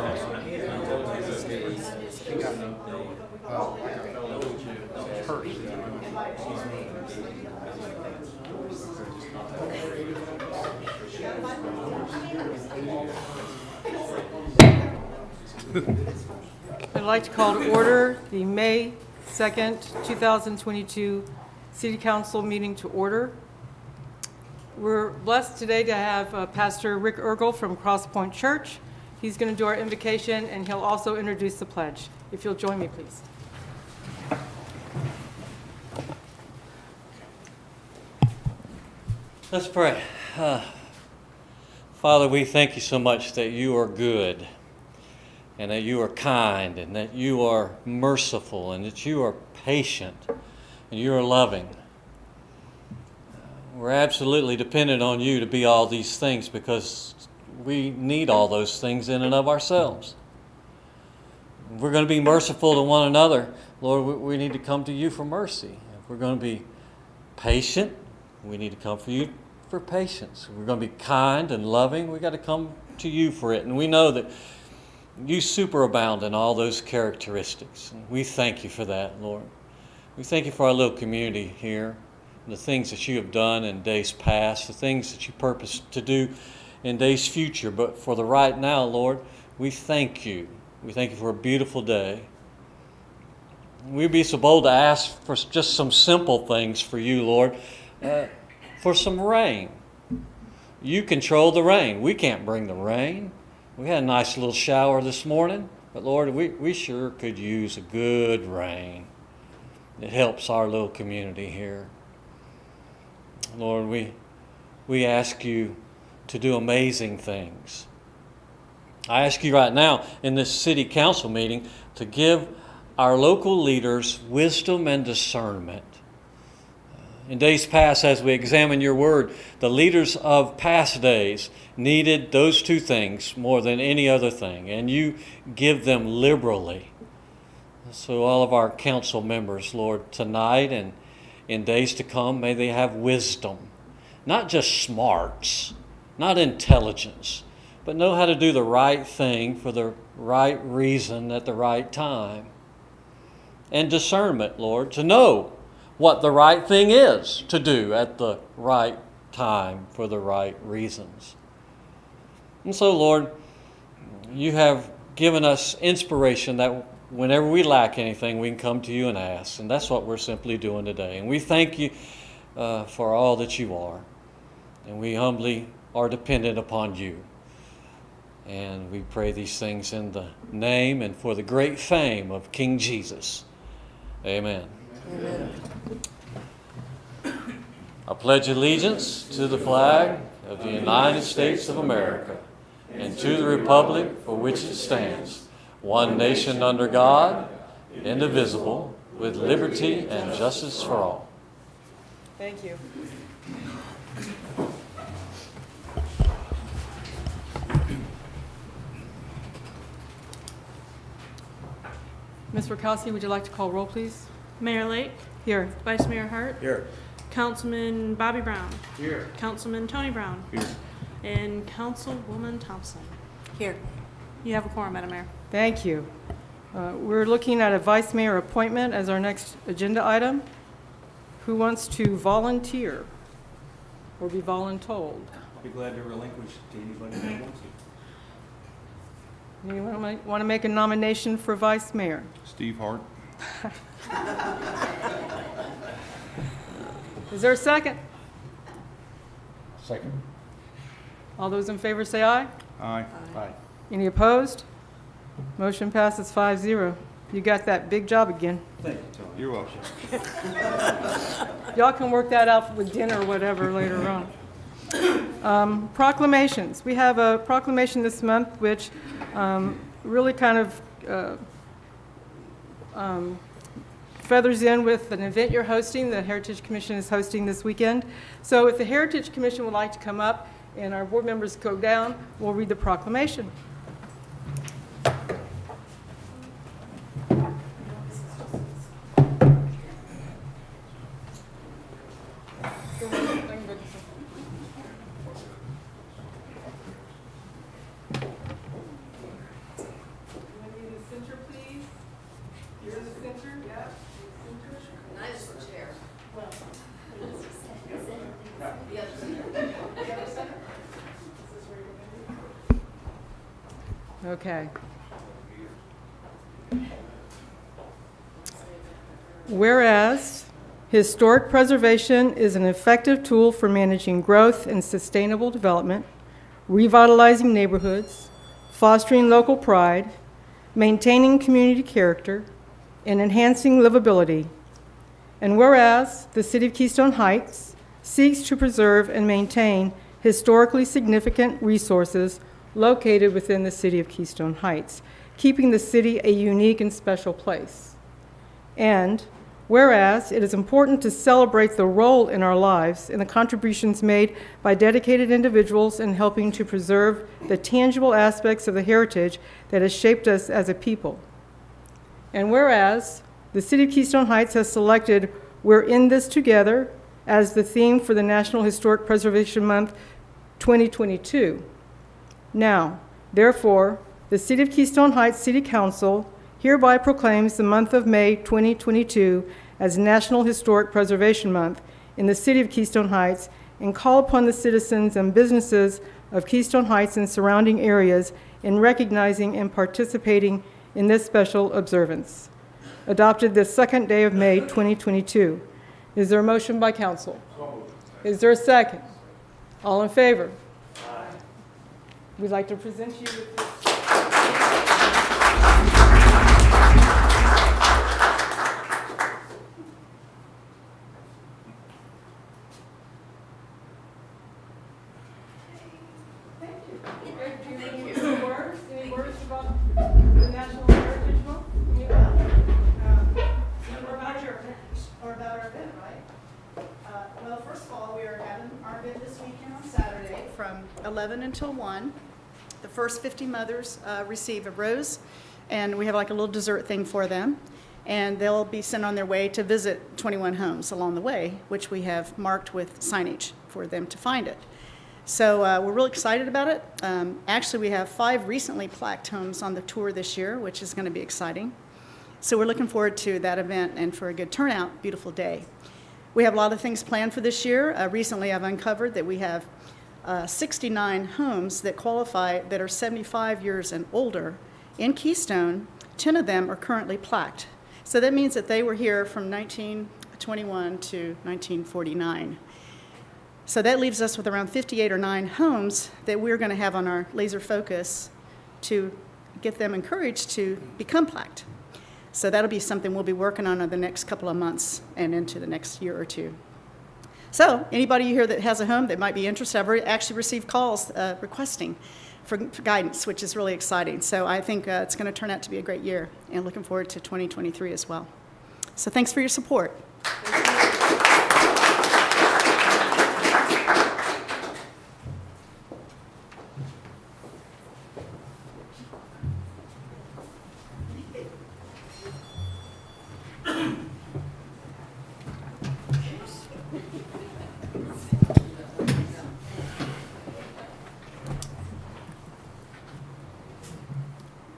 I'd like to call to order the May 2nd, 2022 City Council meeting to order. We're blessed today to have Pastor Rick Ergel from Cross Point Church. He's going to do our invocation, and he'll also introduce the pledge. If you'll join me, please. Let's pray. Father, we thank you so much that you are good, and that you are kind, and that you are merciful, and that you are patient, and you are loving. We're absolutely dependent on you to be all these things because we need all those things in and of ourselves. If we're going to be merciful to one another, Lord, we need to come to you for mercy. If we're going to be patient, we need to come for you for patience. If we're going to be kind and loving, we've got to come to you for it. And we know that you superabound in all those characteristics. And we thank you for that, Lord. We thank you for our little community here, the things that you have done in days past, the things that you purpose to do in days future. But for the right now, Lord, we thank you. We thank you for a beautiful day. We'd be so bold to ask for just some simple things for you, Lord, for some rain. You control the rain. We can't bring the rain. We had a nice little shower this morning, but Lord, we sure could use a good rain. It helps our little community here. Lord, we ask you to do amazing things. I ask you right now in this city council meeting to give our local leaders wisdom and discernment. In days past, as we examine your word, the leaders of past days needed those two things more than any other thing, and you give them liberally. So all of our council members, Lord, tonight and in days to come, may they have wisdom, not just smarts, not intelligence, but know how to do the right thing for the right reason at the right time. And discernment, Lord, to know what the right thing is to do at the right time for the right reasons. And so, Lord, you have given us inspiration that whenever we lack anything, we can come to you and ask. And that's what we're simply doing today. And we thank you for all that you are. And we humbly are dependent upon you. And we pray these things in the name and for the great fame of King Jesus. Amen. Amen. I pledge allegiance to the flag of the United States of America and to the republic for which it stands, one nation under God, indivisible, with liberty and justice for all. Thank you. Ms. Rakowski, would you like to call roll, please? Mayor Lake. Here. Vice Mayor Hart. Here. Councilman Bobby Brown. Here. Councilman Tony Brown. Here. And Councilwoman Thompson. Here. You have a quorum, Madam Mayor. Thank you. We're looking at a vice mayor appointment as our next agenda item. Who wants to volunteer or be voluntold? I'll be glad to relinquish to anybody that wants to. Anyone want to make a nomination for vice mayor? Steve Hart. Is there a second? Second. All those in favor say aye. Aye. Aye. Any opposed? Motion passes 5-0. You got that big job again. Thank you, Tony. You're welcome. Y'all can work that out with dinner or whatever later on. Proclamations. We have a proclamation this month which really kind of feathers in with an event you're hosting. The Heritage Commission is hosting this weekend. So if the Heritage Commission would like to come up and our board members go down, we'll read the proclamation. Okay. Whereas historic preservation is an effective tool for managing growth and sustainable development, revitalizing neighborhoods, fostering local pride, maintaining community character, and enhancing livability. And whereas the City of Keystone Heights seeks to preserve and maintain historically significant resources located within the City of Keystone Heights, keeping the city a unique and special place. And whereas it is important to celebrate the role in our lives and the contributions made by dedicated individuals in helping to preserve the tangible aspects of the heritage that has shaped us as a people. And whereas the City of Keystone Heights has selected "We're in this together" as the theme for the National Historic Preservation Month 2022. Now, therefore, the City of Keystone Heights City Council hereby proclaims the month of May 2022 as National Historic Preservation Month in the City of Keystone Heights and call upon the citizens and businesses of Keystone Heights and surrounding areas in recognizing and participating in this special observance. Adopted this second day of May 2022. Is there a motion by council? Is there a second? All in favor? We'd like to present you with this. Any words about the National Heritage Month? Or about our event, right? Well, first of all, we are having our event this weekend on Saturday from 11 until 1. The first 50 mothers receive a rose, and we have like a little dessert thing for them. And they'll be sent on their way to visit 21 homes along the way, which we have marked with signage for them to find it. So we're really excited about it. Actually, we have 5 recently plaqued homes on the tour this year, which is going to be exciting. So we're looking forward to that event and for a good turnout, beautiful day. We have a lot of things planned for this year. Recently, I've uncovered that we have 69 homes that qualify that are 75 years and older. In Keystone, 10 of them are currently plaqued. So that means that they were here from 1921 to 1949. So that leaves us with around 58 or 9 homes that we're going to have on our laser focus to get them encouraged to become plaqued. So that'll be something we'll be working on in the next couple of months and into the next year or two. So anybody here that has a home that might be interested, I've actually received calls requesting for guidance, which is really exciting. So I think it's going to turn out to be a great year, and looking forward to 2023 as well. So thanks for your support.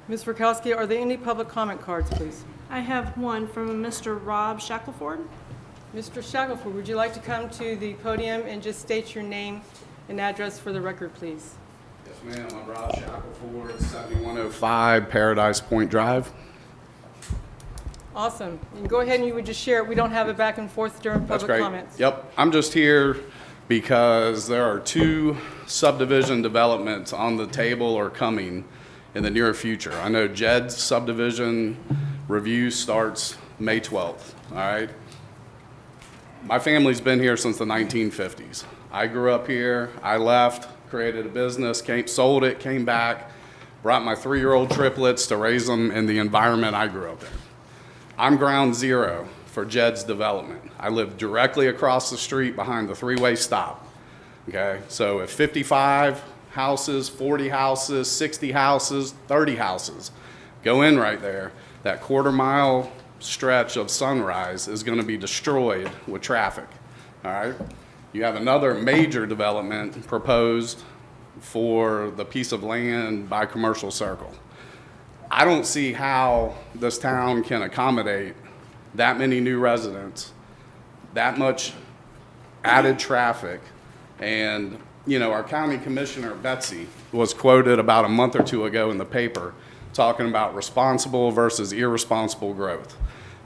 Ms. Rakowski, are there any public comment cards, please? I have one from Mr. Rob Shackelford. Mr. Shackelford, would you like to come to the podium and just state your name and address for the record, please? Yes, ma'am. I'm Rob Shackelford, 7105 Paradise Point Drive. Awesome. And go ahead and you would just share it. We don't have it back and forth during That's public great. comments. Yep. I'm just here because there are 2 subdivision developments on the table or coming in the near future. I know Jed's subdivision review starts May 12th, all right? My family's been here since the 1950s. I grew up here, I left, created a business, sold it, came back, brought my 3-year-old triplets to raise them in the environment I grew up in. I'm ground zero for Jed's development. I live directly across the street behind the 3-way stop, okay? So if 55 houses, 40 houses, 60 houses, 30 houses go in right there, that quarter-mile stretch of Sunrise is going to be destroyed with traffic, all right? You have another major development proposed for the piece of land by Commercial Circle. I don't see how this town can accommodate that many new residents, that much added traffic, and our county commissioner, Betsy, was quoted about a month or two ago in the paper talking about responsible versus irresponsible growth.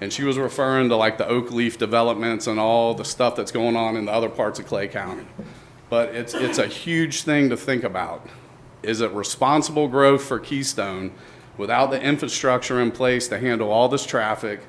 And she was referring to like the oak leaf developments and all the stuff that's going on in the other parts of Clay County. But it's a huge thing to think about. Is it responsible growth for Keystone without the infrastructure in place to handle all this traffic?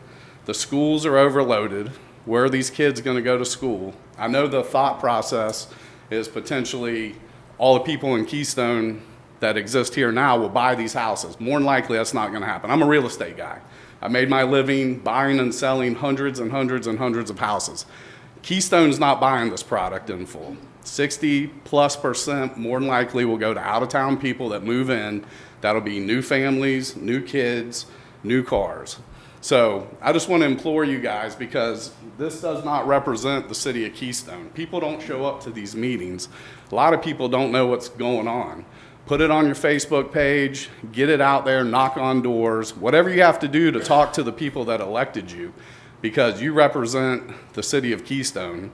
The schools are overloaded. Where are these kids going to go to school? I know the thought process is potentially all the people in Keystone that exist here now will buy these houses. More than likely, that's not going to happen. I'm a real estate guy. I made my living buying and selling hundreds and hundreds and hundreds of houses. Keystone's not buying this product in full. 60+% more than likely will go to out-of-town people that move in. That'll be new families, new kids, new cars. So I just want to implore you guys, because this does not represent the city of Keystone. People don't show up to these meetings. A lot of people don't know what's going on. Put it on your Facebook page, get it out there, knock on doors, whatever you have to do to talk to the people that elected you, because you represent the city of Keystone.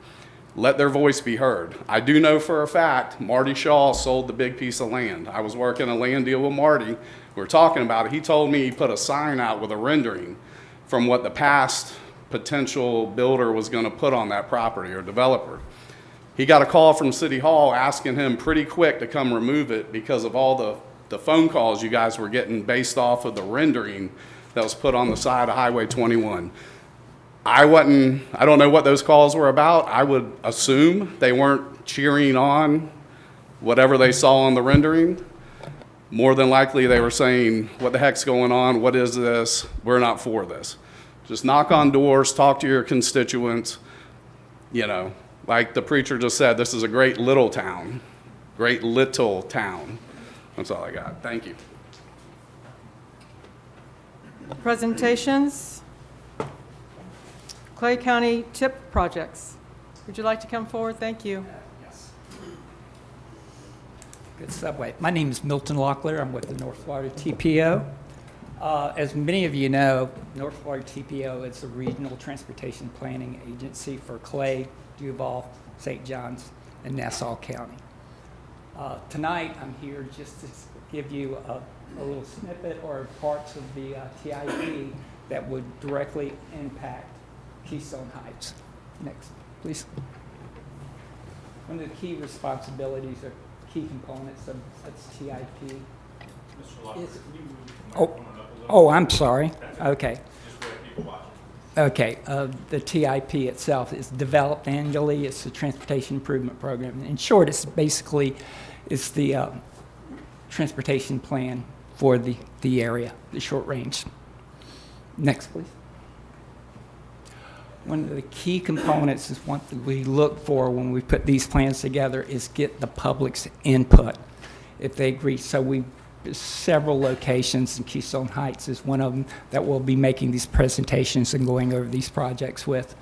Let their voice be heard. I do know for a fact Marty Shaw sold the big piece of land. I was working a land deal with Marty. We were talking about it. He told me he put a sign out with a rendering from what the past potential builder was going to put on that property, or developer. He got a call from City Hall asking him pretty quick to come remove it because of all the phone calls you guys were getting based off of the rendering that was put on the side of Highway 21. I don't know what those calls were about. I would assume they weren't cheering on whatever they saw on the rendering. More than likely they were saying, what the heck's going on? What is this? We're not for this. Just knock on doors, talk to your constituents. Like the preacher just said, this is a great little town. Great little town. That's all I got. Thank you. Presentations. Clay County TIP projects. Would you like to come forward? Thank you. Yes. Good subway. My name is Milton Locklear. I'm with the North Florida TPO. As many of you know, North Florida TPO is a regional transportation planning agency for Clay, Duval, St. Johns, and Nassau County. Tonight, I'm here just to give you a little snippet or parts of the TIP that would directly impact Keystone Heights. Next, please. One of the key responsibilities or key components of TIP is... Oh, I'm sorry. Okay. Okay, the TIP itself is developed annually. It's a transportation improvement program. In short, it's basically the transportation plan for the area, the short range. Next, please. One of the key components is what we look for when we put these plans together is get the public's input, if they agree. So several locations, and Keystone Heights is one of them, that we'll be making these presentations and going over these projects with.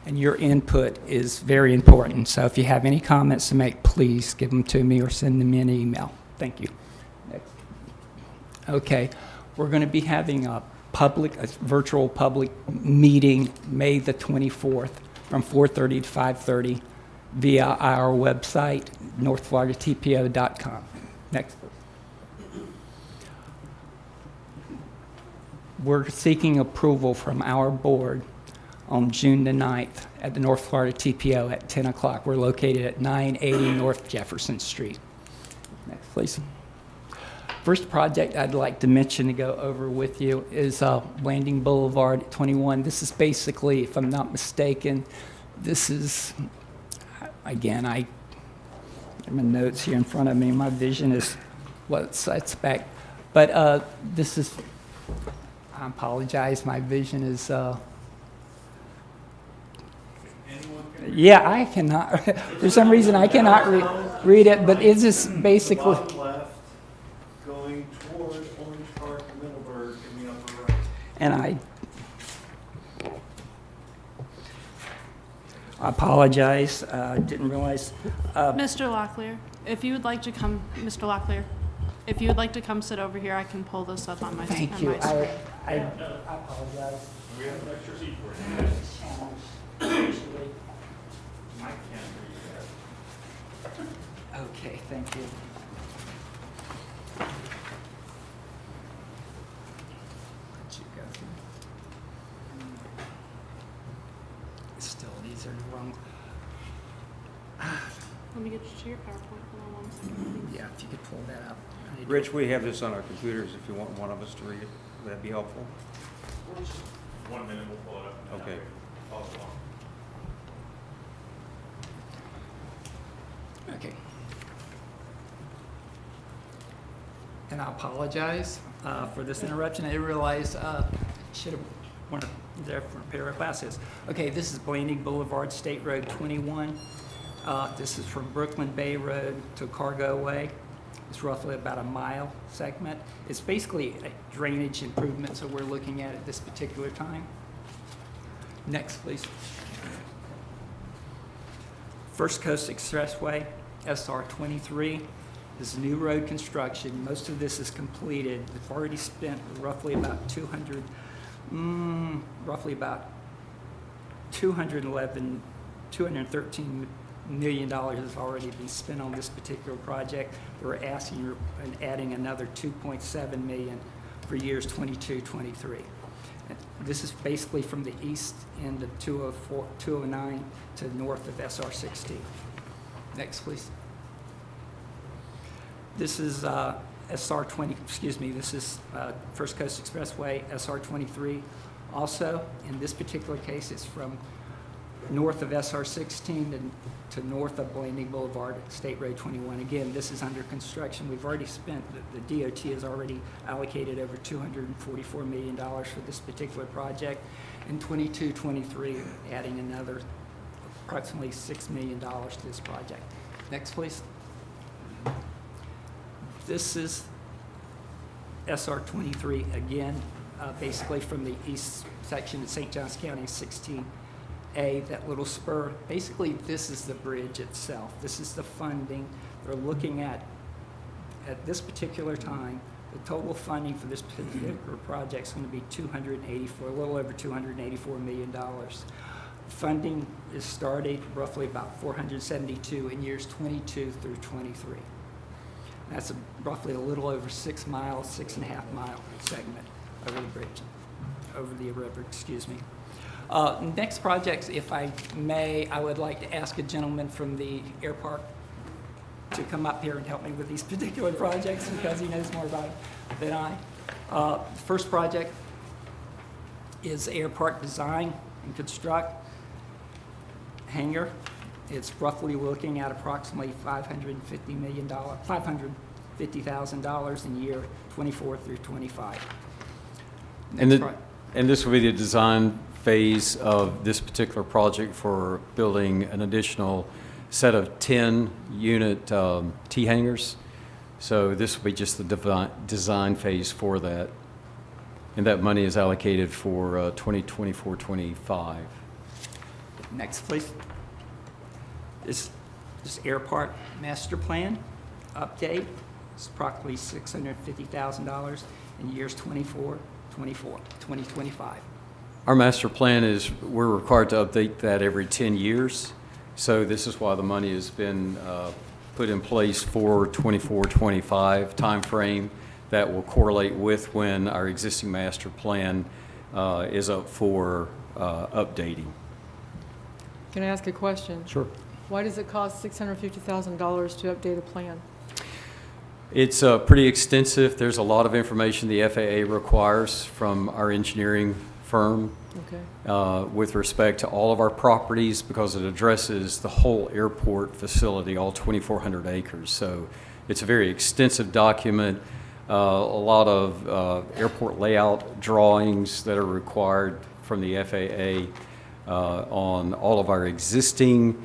And your input is very important. So if you have any comments to make, please give them to me or send them in an email. Thank you. Next. Okay, we're going to be having a virtual public meeting May the 24th from 4:30 to 5:30 via our website, northfloridatpo.com. Next. We're seeking approval from our board on June the 9th at the North Florida TPO at 10 o'clock. We're located at 980 North Jefferson Street. Next, please. First project I'd like to mention to go over with you is Landing Boulevard at 21. This is basically, if I'm not mistaken, this is, again, I have my notes here in front of me. My vision is what I expect. But this is, I apologize, my vision is, yeah, I cannot, for some reason I cannot read it, but it's just basically. Bottom left, going toward Orange Park, Middleburg in the upper right. And I apologize, didn't realize. Mr. Locklear, if you would like to come, Mr. Locklear, if you would like to come sit over here, I can pull this up on my screen. Thank you. I apologize. We have an extra seat for you. Challenge. Mike can't read that. Okay, thank you. Let you go through. Still, these are the wrong. Let me get you to your PowerPoint. Hold on 1 second, please. Yeah, if you could pull that up. I need to- Rich, we have this on our computers if you want one of us to read it. Would that be helpful? 1 minute, we'll pull it up. Okay. Follow along. Okay. And I apologize for this interruption. I didn't realize, should have wanted there for a pair of glasses. Okay, this is Blanding Boulevard, State Road 21. This is from Brooklyn Bay Road to Cargo Way. It's roughly about a mile segment. It's basically a drainage improvements that we're looking at this particular time. Next, please. First Coast Expressway, SR 23. This is new road construction. Most of this is completed. We've already spent roughly about 213 million dollars has already been spent on this particular project. We're asking and adding another 2.7 million for years 22, 23. This is basically from the east end of 209 to north of SR 16. Next, please. This is SR 20, excuse me, this is First Coast Expressway, SR 23. Also, in this particular case, it's from north of SR 16 to north of Blanding Boulevard, State Road 21. Again, this is under construction. We've already spent, the DOT has already allocated over $244 million for this particular project. In 22, 23, adding another approximately $6 million to this project. Next, please. This is SR 23 again, basically from the east section of St. Johns County 16A, that little spur. Basically, this is the bridge itself. This is the funding. They're looking at this particular time, the total funding for this particular project is going to be a little over $284 million. Funding is started roughly about 472 in years 22 through 23. That's roughly a little over 6 miles, 6.5 mile segment over the bridge, over the river, excuse me. Next projects, if I may, I would like to ask a gentleman from the air park to come up here and help me with these particular projects because he knows more about it than I. The first project is air park design and construct hangar. It's roughly looking at approximately $550,000 in year 24 through 25. And this will be the design phase of this particular project for building an additional set of 10 unit T hangars. So this will be just the design phase for that. And that money is allocated for 2024-25. Next, please. This air park master plan update is approximately $650,000 in years 2025. Our master plan is, we're required to update that every 10 years. So this is why the money has been put in place for 24-25 timeframe that will correlate with when our existing master plan is up for updating. Can I ask a question? Sure. Why does it cost $650,000 to update a plan? It's pretty extensive. There's a lot of information the FAA requires from our engineering firm Okay. with respect to all of our properties because it addresses the whole airport facility, all 2,400 acres. So it's a very extensive document, a lot of airport layout drawings that are required from the FAA on all of our existing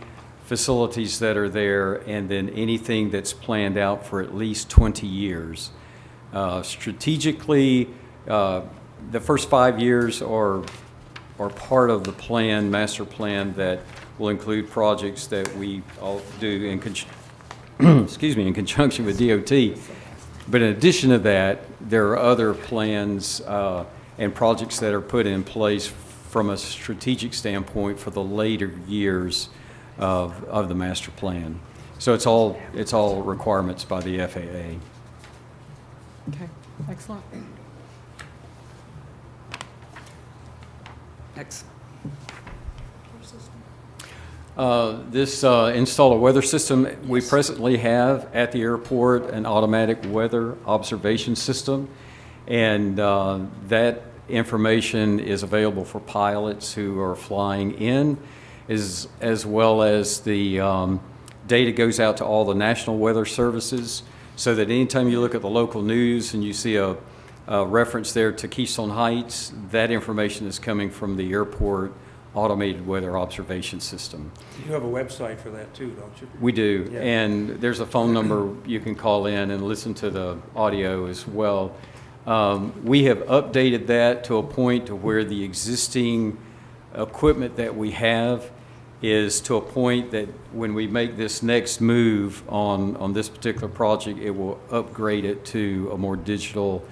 facilities that are there, and then anything that's planned out for at least 20 years. Strategically, the first 5 years are part of the plan, master plan, that will include projects that we all do in in conjunction with DOT. But in addition to that, there are other plans and projects that are put in place from a strategic standpoint for the later years of the master plan. So it's all requirements by the FAA. Okay, excellent. Next. This install a weather system. We presently have at the airport an automatic weather observation system, and that information is available for pilots who are flying in, as well as the data goes out to all the national weather services, so that anytime you look at the local news and you see a reference there to Keystone Heights, that information is coming from the airport automated weather observation system. You have a website for that too, don't you? We do, Yeah. and there's a phone number you can call in and listen to the audio as well. We have updated that to a point to where the existing equipment that we have is to a point that when we make this next move on this particular project, it will upgrade it to a more digital,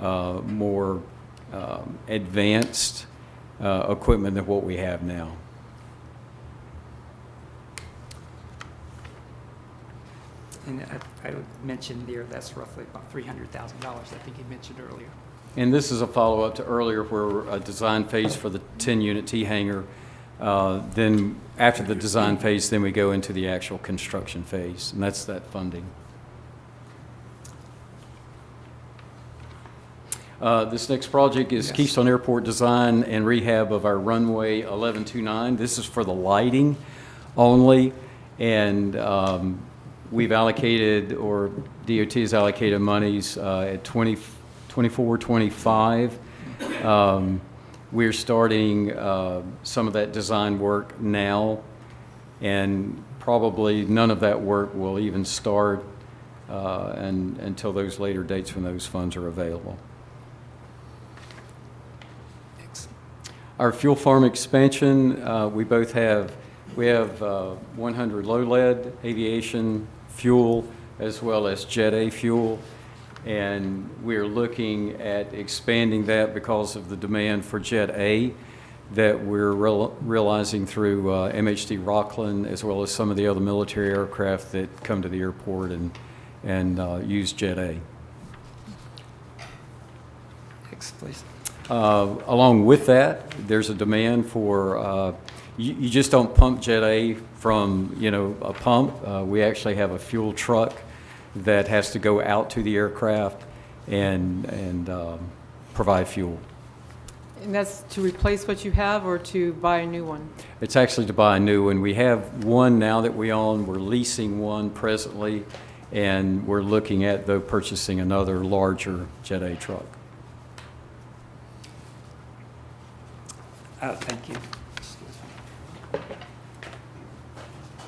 more advanced equipment than what we have now. And I mentioned there, that's roughly about $300,000, I think you mentioned earlier. And this is a follow-up to earlier where a design phase for the 10-unit T-hanger. Then after the design phase, then we go into the actual construction phase, and that's that funding. This next project is Keystone Airport design and rehab of our runway 1129. This is for the lighting only, and we've allocated, or DOT has allocated monies at 24, 25. We're starting some of that design work now, and probably none of that work will even start until those later dates when those funds are available. Our fuel farm expansion, we have 100 low lead aviation fuel as well as Jet A fuel, and we're looking at expanding that because of the demand for Jet A that we're realizing through MHD Rockland as well as some of the other military aircraft that come to the airport and use Jet A. Next, please. Along with that, there's a demand for, you just don't pump Jet A from, a pump. We actually have a fuel truck that has to go out to the aircraft and provide fuel. And that's to replace what you have or to buy a new one? It's actually to buy a new one. We have one now that we own. We're leasing one presently, and we're looking at, though, purchasing another larger Jet A truck. Thank you.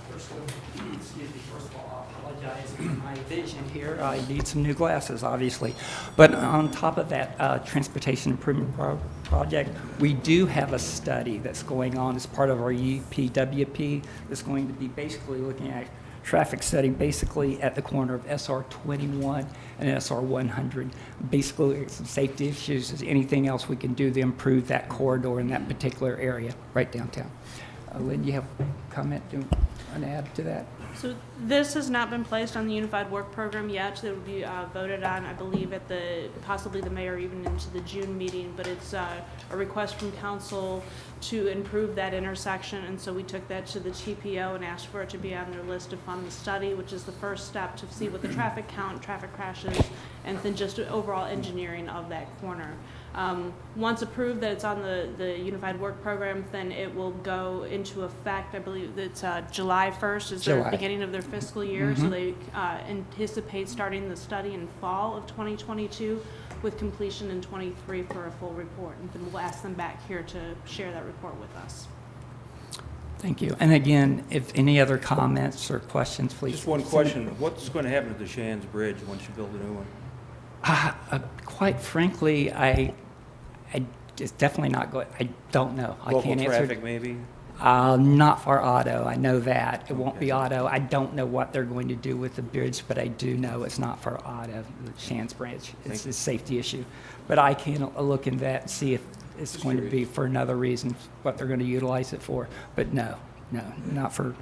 First of all, I apologize for my vision here. I need some new glasses, obviously. But on top of that transportation improvement project, we do have a study that's going on as part of our UPWP that's going to be basically looking at traffic study basically at the corner of SR 21 and SR 100. Basically, some safety issues, is anything else we can do to improve that corridor in that particular area right downtown. Lynn, you have a comment to add to that? So this has not been placed on the Unified Work Program yet. It will be voted on, I believe, at possibly the May or even into the June meeting, but it's a request from council to improve that intersection, and so we took that to the TPO and asked for it to be on their list to fund the study, which is the first step to see what the traffic count, traffic crashes, and then just overall engineering of that corner. Once approved that it's on the Unified Work Program, then it will go into effect. I believe it's July 1st is the beginning of their fiscal year, so they anticipate starting the study in fall of 2022 with completion in 23 for a full report. And then we'll ask them back here to share that report with us. Thank you. And again, if any other comments or questions, please. Just one question. What's going to happen to the Shands Bridge once you build a new one? Quite frankly, it's definitely not going. I don't know. I Local can't answer. traffic, maybe? Not for auto. I know that it won't be auto. I don't know what they're going to do with the bridge, but I do know it's not for auto. The Shands Bridge. It's a safety issue, but I can look into that and see if it's going to be for another reason what they're going to utilize it for. But no, not for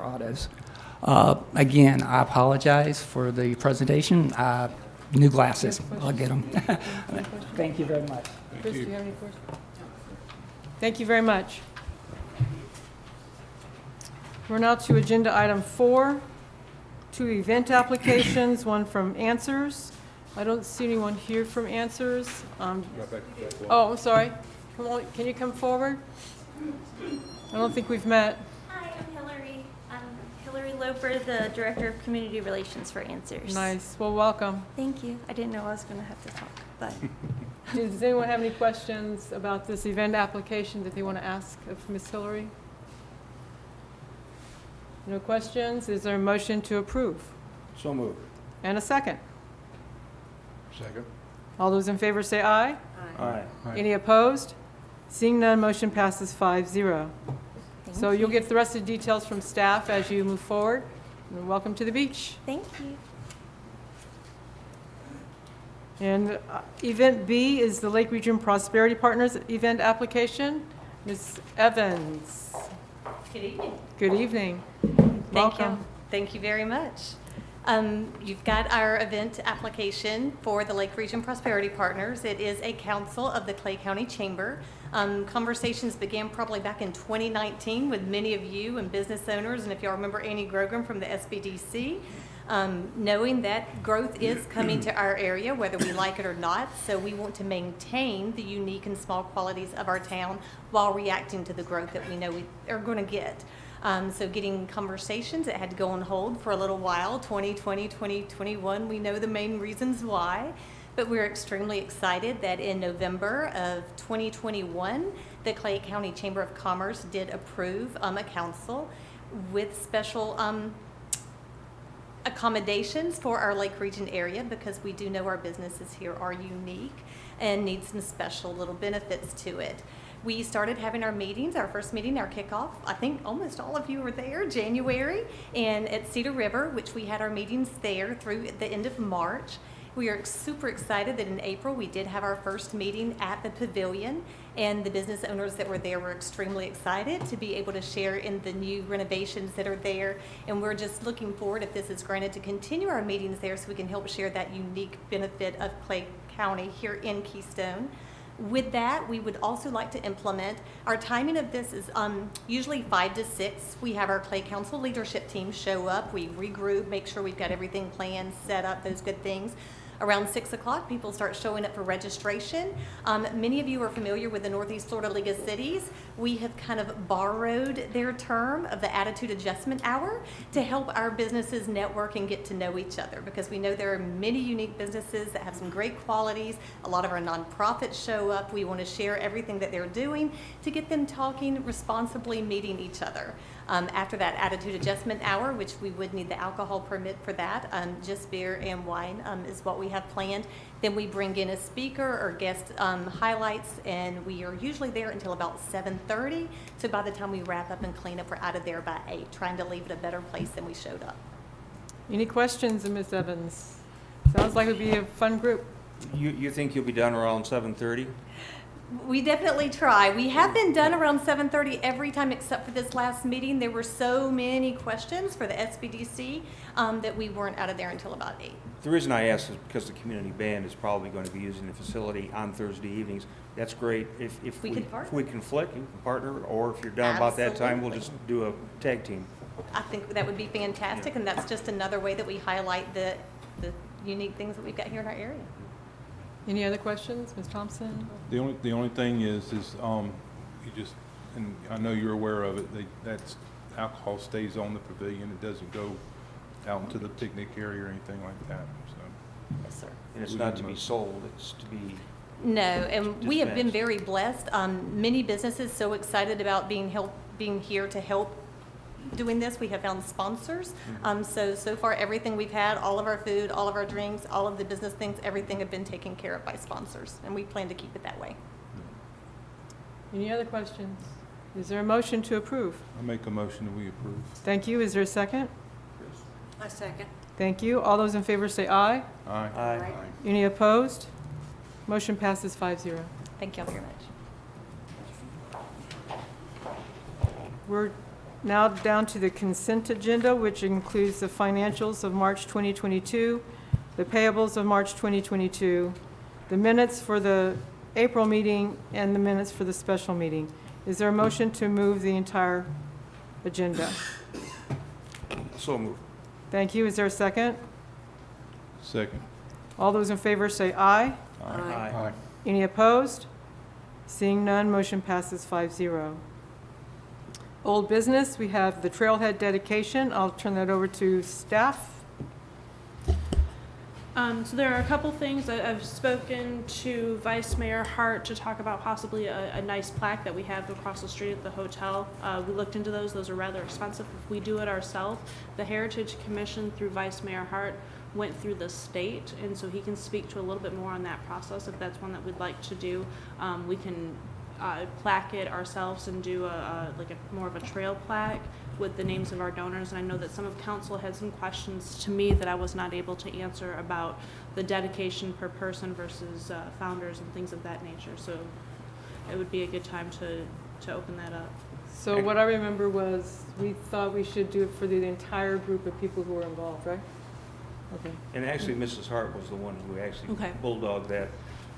autos. Again, I apologize for the presentation. New glasses, I'll get them. Thank you very much. Chris, do you have any questions? Thank you very much. We're now to agenda item 4, 2 event applications, one from Answers. I don't see anyone here from Answers. Oh, I'm sorry. Come on, can you come forward? I don't think we've met. Hi, I'm Hillary. I'm Hillary Loper, the Director of Community Relations for Answers. Nice. Well, welcome. Thank you. I didn't know I was going to have to talk, but Does anyone have any questions about this event application that they want to ask of Ms. Hillary? No questions? Is there a motion to approve? So moved. And a second? Second. All those in favor say aye. Aye. Any opposed? Seeing none, motion passes 5-0. So you'll get the rest of the details from staff as you move forward. And welcome to the beach. thank you. And event B is the Lake Region Prosperity Partners event application. Ms. Evans, Good evening. good evening. Thank Welcome. you. Thank you very much. You've got our event application for the Lake Region Prosperity Partners. It is a council of the Clay County Chamber. Conversations began probably back in 2019 with many of you and business owners, and if y'all remember Annie Grogan from the SBDC, knowing that growth is coming to our area, whether we like it or not. So we want to maintain the unique and small qualities of our town while reacting to the growth that we know we are going to get. So getting conversations, it had to go on hold for a little while, 2020, 2021. We know the main reasons why, but we're extremely excited that in November of 2021, the Clay County Chamber of Commerce did approve a council with special accommodations for our Lake Region area, because we do know our businesses here are unique and need some special little benefits to it. We started having our meetings, our first meeting, our kickoff, I think almost all of you were there, January, and at Cedar River, which we had our meetings there through the end of March. We are super excited that in April we did have our first meeting at the pavilion, and the business owners that were there were extremely excited to be able to share in the new renovations that are there. And we're just looking forward, if this is granted, to continue our meetings there so we can help share that unique benefit of Clay County here in Keystone. With that, we would also like to implement, our timing of this is usually 5 to 6. We have our Clay Council leadership team show up, we regroup, make sure we've got everything planned, set up, those good things. Around 6 o'clock, people start showing up for registration. Many of you are familiar with the Northeast Florida League of Cities. We have kind of borrowed their term of the Attitude Adjustment Hour to help our businesses network and get to know each other, because we know there are many unique businesses that have some great qualities. A lot of our nonprofits show up. We want to share everything that they're doing to get them talking responsibly, meeting each other. After that Attitude Adjustment Hour, which we would need the alcohol permit for that, just beer and wine is what we have planned. Then we bring in a speaker or guest highlights, and we are usually there until about 7:30. So by the time we wrap up and clean up, we're out of there by 8, trying to leave it a better place than we showed up. Any questions, Ms. Evans? Sounds like it would be a fun group. You think you'll be done around 7:30? We definitely try. We have been done around 7:30 every time except for this last meeting. There were so many questions for the SBDC that we weren't out of there until about 8. The reason I ask is because the community band is probably going to be using the facility on Thursday evenings. That's great. If We could partner. if we conflict, you can partner, or if you're done about that time, we'll just do a tag team. I think that would be fantastic, and that's just another way that we highlight the unique things that we've got here in our area. Any other questions, Ms. Thompson? The only thing is you just, and I know you're aware of it, that's alcohol stays on the pavilion. It doesn't go out into the picnic area or anything like that, so. Yes, sir. And it's not to be sold, it's to be, No, and we have been Dispensed. very blessed. Many businesses so excited about being here to help doing this. We have found sponsors. So far, everything we've had, all of our food, all of our drinks, all of the business things, everything have been taken care of by sponsors, and we plan to keep it that way. Any other questions? Is there a motion to approve? I make a motion that we approve. Thank you. Is there a second? A second. Thank you. All those in favor say aye. Aye. aye. Any opposed? Motion passes 5-0. Thank you all very much. We're now down to the consent agenda, which includes the financials of March 2022, the payables of March 2022, the minutes for the April meeting, and the minutes for the special meeting. Is there a motion to move the entire agenda? So moved. Thank you. Is there a second? Second. All those in favor say aye. Aye. Any opposed? Seeing none, motion passes 5-0. Old business, we have the Trailhead Dedication. I'll turn that over to staff. So there are a couple things. I've spoken to Vice Mayor Hart to talk about possibly a nice plaque that we have across the street at the hotel. We looked into those. Those are rather expensive if we do it ourselves. The Heritage Commission through Vice Mayor Hart went through the state, and so he can speak to a little bit more on that process if that's one that we'd like to do. We can plaque it ourselves and do more of a trail plaque with the names of our donors. And I know that some of council had some questions to me that I was not able to answer about the dedication per person versus founders and things of that nature. So it would be a good time to open that up. So what I remember was we thought we should do it for the entire group of people who were involved, right? Okay. And actually, Mrs. Hart was the one who actually bulldogged that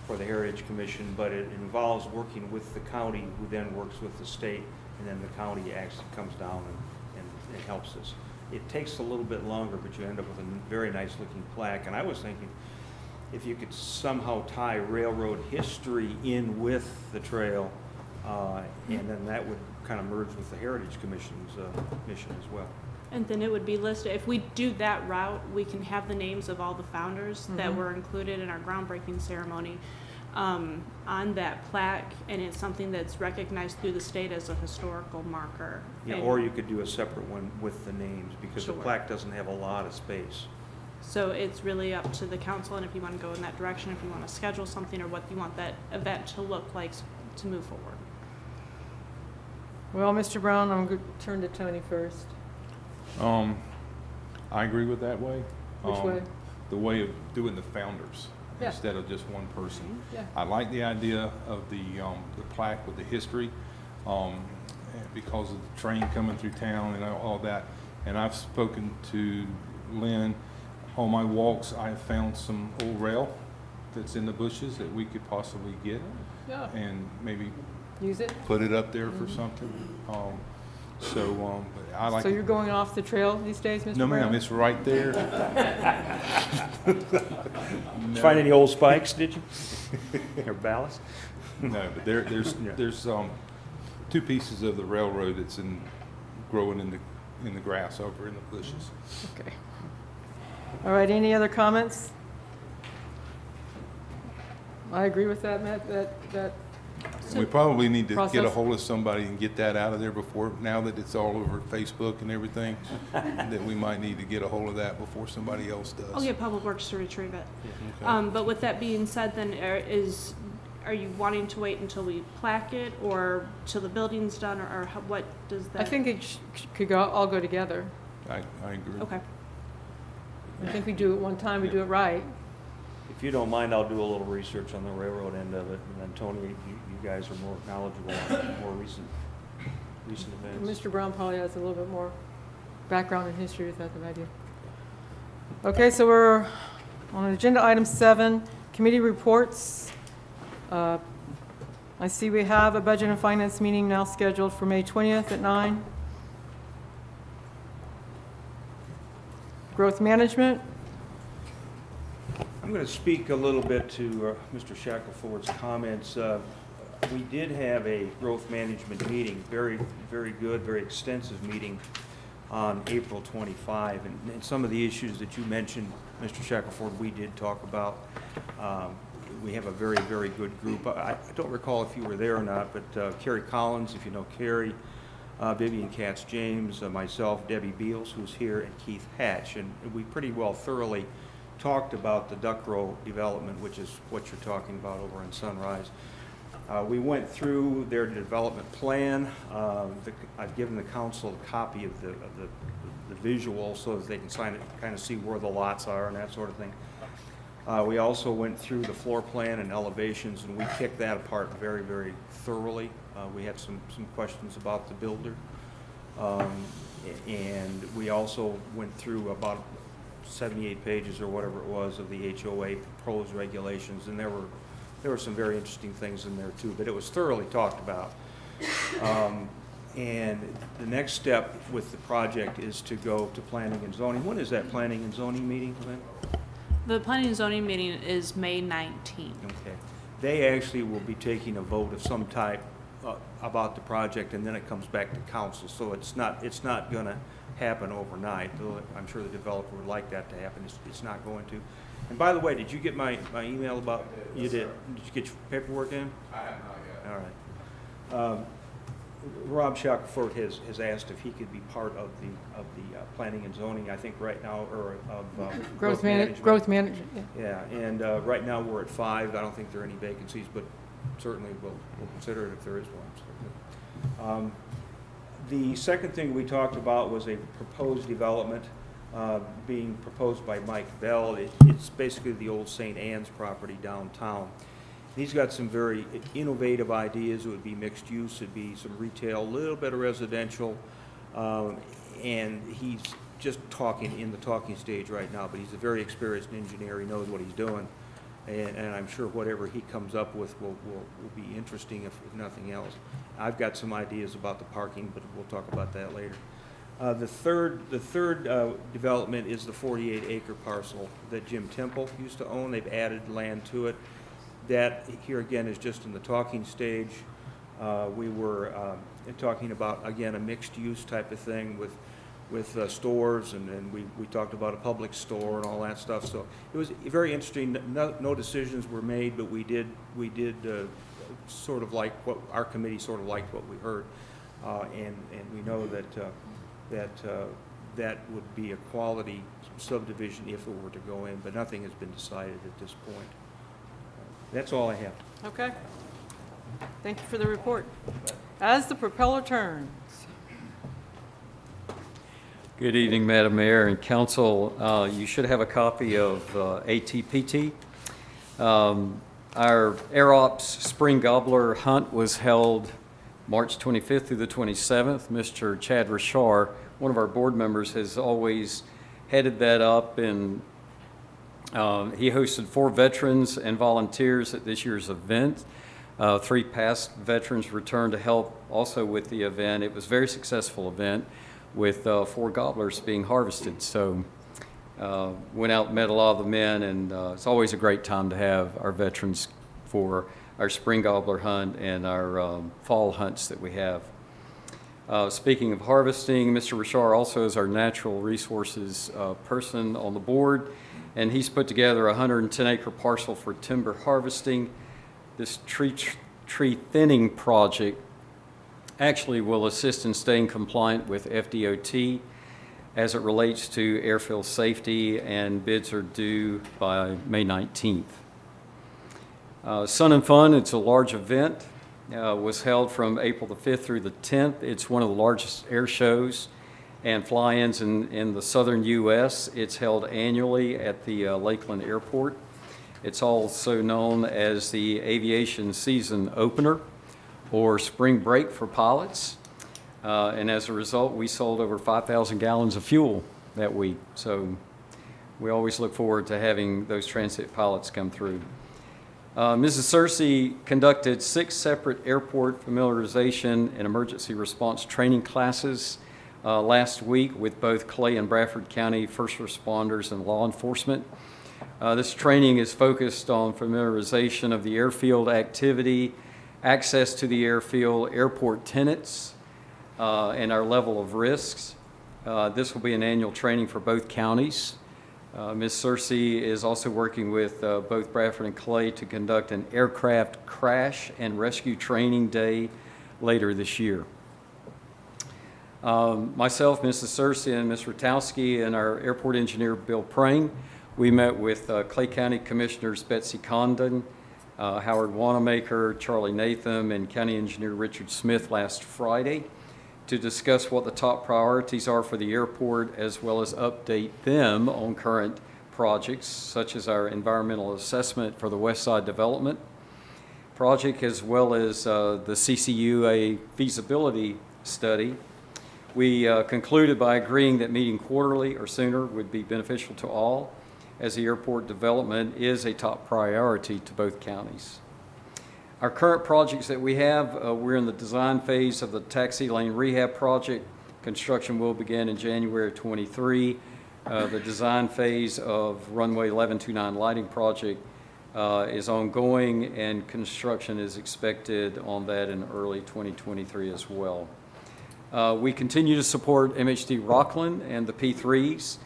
for the Heritage Commission, but it involves working with the county, who then works with the state, and then the county actually comes down and helps us. It takes a little bit longer, but you end up with a very nice looking plaque. And I was thinking, if you could somehow tie railroad history in with the trail, and then that would kind of merge with the Heritage Commission's mission as well. And then it would be listed, if we do that route, we can have the names of all the founders that were included in our groundbreaking ceremony on that plaque, and it's something that's recognized through the state as a historical marker. Yeah, And or you could do a separate one with the names, because the Sure. plaque doesn't have a lot of space. So it's really up to the council, and if you want to go in that direction, if you want to schedule something, or what you want that event to look like to move forward. Well, Mr. Brown, I'm going to turn to Tony first. I agree with that way. Which way? The way of doing the founders Yeah. instead of just one person. Yeah. I like the idea of the plaque with the history, because of the train coming through town and all that. And I've spoken to Lynn. On my walks, I have found some old rail that's in the bushes that we could possibly get Yeah. and maybe Use it. put it up there for something. But I like. So you're going off the trail these days, Mr. No, Brown? ma'am, it's right there. No. Find any old spikes, did you? Or ballast? No, but there's two pieces of the railroad that's growing in the grass over in the bushes. Okay. All right, any other comments? I agree with that, Matt, that We probably need to get a Process. hold of somebody and get that out of there before, now that it's all over Facebook and everything, that we might need to get a hold of that before somebody else does. I'll get Public Works to retrieve it. Okay. But with that being said, then are you wanting to wait until we plaque it, or till the building's done, or what does that? I think it could all go together. I agree. Okay. I think we do it one time, we do it right. If you don't mind, I'll do a little research on the railroad end of it, and then Tony, you guys are more knowledgeable on more recent events. Mr. Brown probably has a little bit more background in history with that than I do. Okay, so we're on agenda item 7, committee reports. I see we have a budget and finance meeting now scheduled for May 20th at 9. Growth management. I'm going to speak a little bit to Mr. Shackelford's comments. We did have a growth management meeting, very, very good, very extensive meeting on April 25. And some of the issues that you mentioned, Mr. Shackelford, we did talk about. We have a very, very good group. I don't recall if you were there or not, but Carrie Collins, if you know Carrie, Vivian Katz-James, myself, Debbie Beals, who's here, and Keith Hatch. And we pretty well thoroughly talked about the Duck Row development, which is what you're talking about over in Sunrise. We went through their development plan. I've given the council a copy of the visual so that they can kind of see where the lots are and that sort of thing. We also went through the floor plan and elevations, and we picked that apart very, very thoroughly. We had some questions about the builder. And we also went through about 78 pages or whatever it was of the HOA proposed regulations, and there were some very interesting things in there too, but it was thoroughly talked about. And the next step with the project is to go to planning and zoning. When is that planning and zoning meeting, Lynn? The planning and zoning meeting is May 19th. Okay. They actually will be taking a vote of some type about the project, and then it comes back to council. So it's not going to happen overnight, though I'm sure the developer would like that to happen. It's not going to. And by the way, did you get my email about? You did. Did you get your paperwork in? I have not yet. All right. Rob Shackelford has asked if he could be part of the planning and zoning, I think right now, or of growth management. Growth management, yeah. Yeah, and right now we're at 5. I don't think there are any vacancies, but certainly we'll consider it if there is one. The second thing we talked about was a proposed development being proposed by Mike Bell. It's basically the old St. Anne's property downtown. He's got some very innovative ideas. It would be mixed use, it'd be some retail, a little bit of residential, and he's just in the talking stage right now, but he's a very experienced engineer. He knows what he's doing, and I'm sure whatever he comes up with will be interesting, if nothing else. I've got some ideas about the parking, but we'll talk about that later. The third development is the 48-acre parcel that Jim Temple used to own. They've added land to it. That, here again, is just in the talking stage. We were talking about, again, a mixed-use type of thing with stores, and we talked about a public store and all that stuff. So it was very interesting. No decisions were made, but we did sort of like what our committee sort of liked what we heard, and we know that would be a quality subdivision if it were to go in, but nothing has been decided at this point. That's all I have. Okay. Thank you for the report. As the propeller turns. Good evening, Madam Mayor and Council. You should have a copy of ATPT. Our Air Ops Spring Gobbler Hunt was held March 25th through the 27th. Mr. Chad Rashar, one of our board members, has always headed that up, and he hosted 4 veterans and volunteers at this year's event. 3 past veterans returned to help also with the event. It was a very successful event with 4 gobblers being harvested. So went out and met a lot of the men, and it's always a great time to have our veterans for our spring gobbler hunt and our fall hunts that we have. Speaking of harvesting, Mr. Rashar also is our natural resources person on the board, and he's put together a 110-acre parcel for timber harvesting. This tree thinning project actually will assist in staying compliant with FDOT as it relates to airfield safety, and bids are due by May 19th. Sun and Fun, it's a large event, was held from April the 5th through the 10th. It's one of the largest air shows and fly-ins in the southern U.S. It's held annually at the Lakeland Airport. It's also known as the aviation season opener, or spring break for pilots. And as a result, we sold over 5,000 gallons of fuel that week. So we always look forward to having those transit pilots come through. Mrs. Searcy conducted 6 separate airport familiarization and emergency response training classes last week with both Clay and Bradford County first responders and law enforcement. This training is focused on familiarization of the airfield activity, access to the airfield, airport tenants, and our level of risks. This will be an annual training for both counties. Ms. Searcy is also working with both Bradford and Clay to conduct an aircraft crash and rescue training day later this year. Myself, Mrs. Searcy, and Ms. Rutowski, and our airport engineer, Bill Prang, we met with Clay County Commissioners Betsy Condon, Howard Wanamaker, Charlie Natham, and County Engineer Richard Smith last Friday to discuss what the top priorities are for the airport, as well as update them on current projects, such as our environmental assessment for the West Side Development project, as well as the CCUA feasibility study. We concluded by agreeing that meeting quarterly or sooner would be beneficial to all, as the airport development is a top priority to both counties. Our current projects that we have, we're in the design phase of the taxi lane rehab project. Construction will begin in January of '23. The design phase of Runway 1129 lighting project is ongoing, and construction is expected on that in early 2023 as well. We continue to support MHD Rockland and the P3s,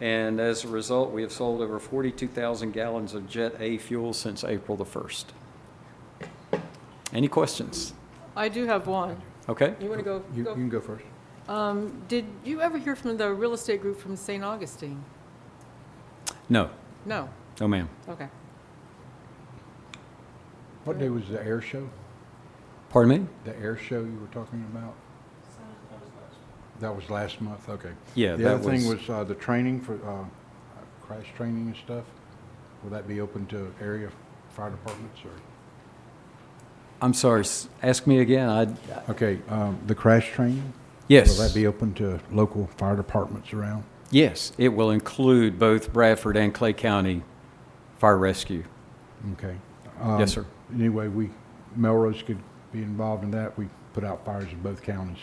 and as a result, we have sold over 42,000 gallons of Jet A fuel since April the 1st. Any questions? I do have one. Okay. You want to go? You can go first. Did you ever hear from the real estate group from St. Augustine? No. No. No, ma'am. Okay. What day was the air show? Pardon me? The air show you were talking about? That was last month, okay. Yeah, The that other thing was- was the training for crash training and stuff. Will that be open to area fire departments or? I'm sorry, ask me again. Okay, the crash training? Yes. Will that be open to local fire departments around? Yes, it will include both Bradford and Clay County Fire Rescue. Okay. Yes, sir. Anyway, Melrose could be involved in that. We put out fires in both counties.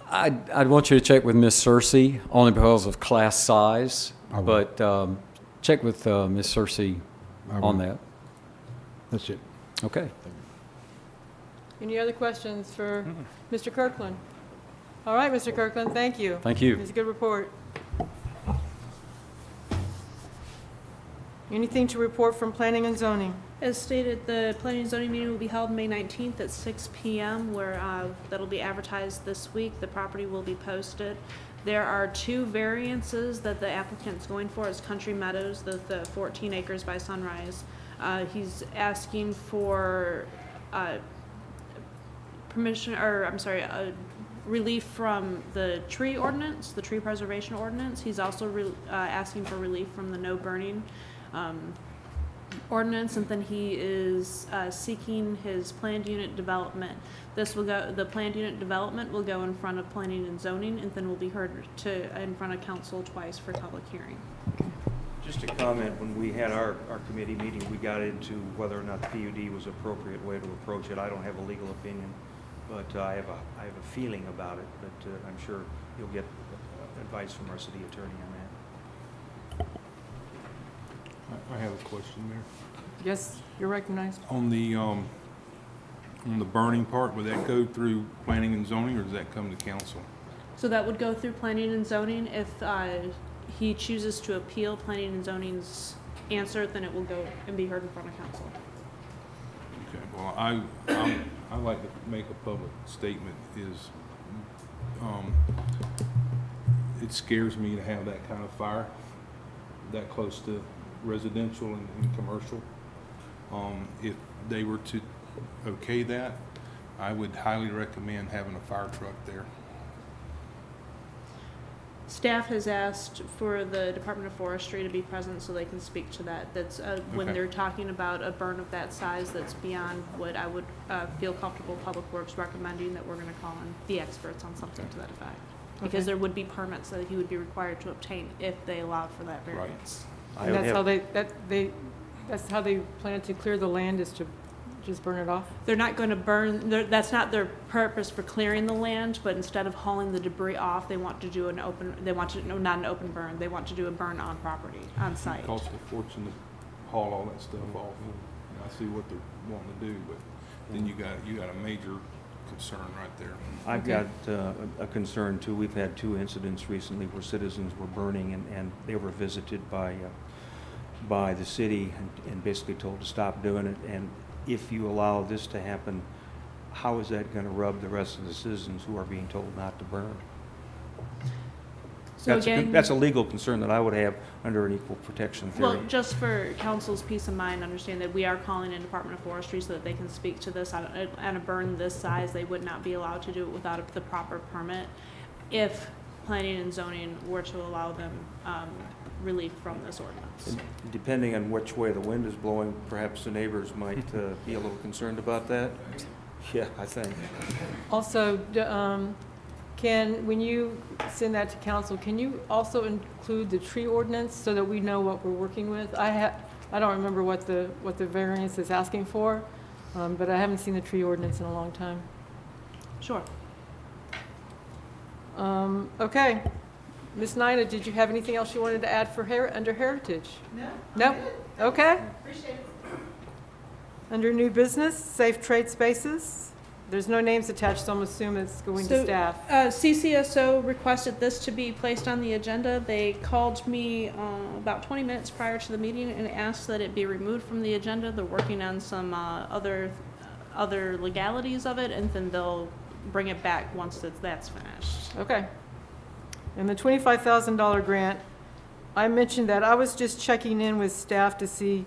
I'd want you to check with Miss Cersei, only because of class size, I will. but check with Miss Cersei I on will. that. That's it. Okay. Any other questions for Mr. Kirkland? All right, Mr. Kirkland, thank you. Thank you. It's a good report. Anything to report from planning and zoning? As stated, the planning and zoning meeting will be held May 19th at 6 p.m. where that'll be advertised this week. The property will be posted. There are 2 variances that the applicant's going for. It's Country Meadows, the 14 acres by Sunrise. He's asking for relief from the tree ordinance, the tree preservation ordinance. He's also asking for relief from the no burning ordinance, and then he is seeking his planned unit development. The planned unit development will go in front of planning and zoning, and then will be heard in front of council twice for public hearing. Just a comment, when we had our committee meeting, we got into whether or not the PUD was an appropriate way to approach it. I don't have a legal opinion, but I have a feeling about it, but I'm sure you'll get advice from our city attorney on that. I have a question there. Yes, you're recognized. On the burning part, would that go through planning and zoning, or does that come to council? So that would go through planning and zoning. If he chooses to appeal planning and zoning's answer, then it will go and be heard in front of council. Okay, well, I like to make a public statement is, it scares me to have that kind of fire that close to residential and commercial. If they were to okay that, I would highly recommend having a fire truck there. Staff has asked for the Department of Forestry to be present so they can speak to that. That's when Okay. they're talking about a burn of that size that's beyond what I would feel comfortable Public Works recommending, that we're going to call in the experts on something to that effect. Because there would be permits that he would be required to obtain if they allowed for that variance. And that's how they plan to clear the land, is to just burn it off? They're not going to burn, that's not their purpose for clearing the land, but instead of hauling the debris off, they want to do not an open burn, they want to do a burn on property, on site. It costs a fortune to haul all that stuff off. And I see what they're wanting to do, but then you got a major concern right there. I've got a concern too. We've had 2 incidents recently where citizens were burning, and they were visited by the city and basically told to stop doing it. And if you allow this to happen, how is that going to rub the rest of the citizens who are being told not to burn? So again, That's a legal concern that I would have under an equal protection theory. well, just for council's peace of mind, understand that we are calling in Department of Forestry so that they can speak to this. On a burn this size, they would not be allowed to do it without the proper permit if planning and zoning were to allow them relief from this ordinance. Depending on which way the wind is blowing, perhaps the neighbors might be a little concerned about that. Yeah, I think. Also, when you send that to council, can you also include the tree ordinance so that we know what we're working with? I don't remember what the variance is asking for, but I haven't seen the tree ordinance in a long time. Sure. Okay. Ms. Nina, did you have anything else you wanted to add for under heritage? No? No? Good. Okay. Appreciate it. Under new business, safe trade spaces. There's no names attached, so I'm assuming it's going to staff. CCSO requested this to be placed on the agenda. They called me about 20 minutes prior to the meeting and asked that it be removed from the agenda. They're working on some other legalities of it, and then they'll bring it back once that's finished. Okay. And the $25,000 grant, I mentioned that. I was just checking in with staff to see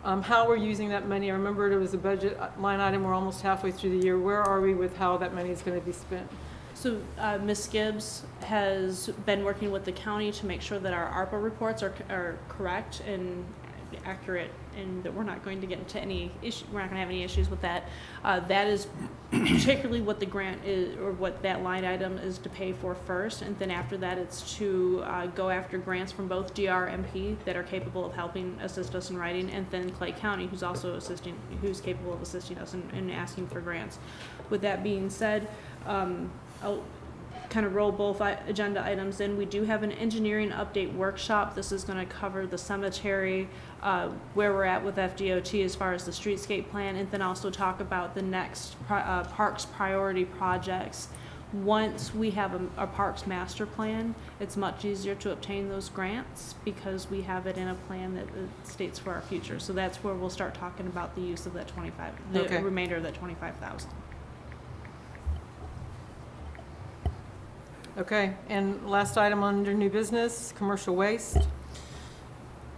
how we're using that money. I remember it was a budget line item. We're almost halfway through the year. Where are we with how that money is going to be spent? So Ms. Gibbs has been working with the county to make sure that our ARPA reports are correct and accurate, and that we're not going to get into any issue. We're not going to have any issues with that. That is particularly what the grant is, or what that line item is to pay for first, and then after that, it's to go after grants from both DRMP that are capable of helping assist us in writing, and then Clay County, who's capable of assisting us in asking for grants. With that being said, I'll kind of roll both agenda items in. We do have an engineering update workshop. This is going to cover the cemetery, where we're at with FDOT as far as the streetscape plan, and then also talk about the next parks priority projects. Once we have a parks master plan, it's much easier to obtain those grants because we have it in a plan that states for our future. So that's where we'll start talking about the use of that Okay. remainder of that 25,000. Okay. And last item under new business, commercial waste.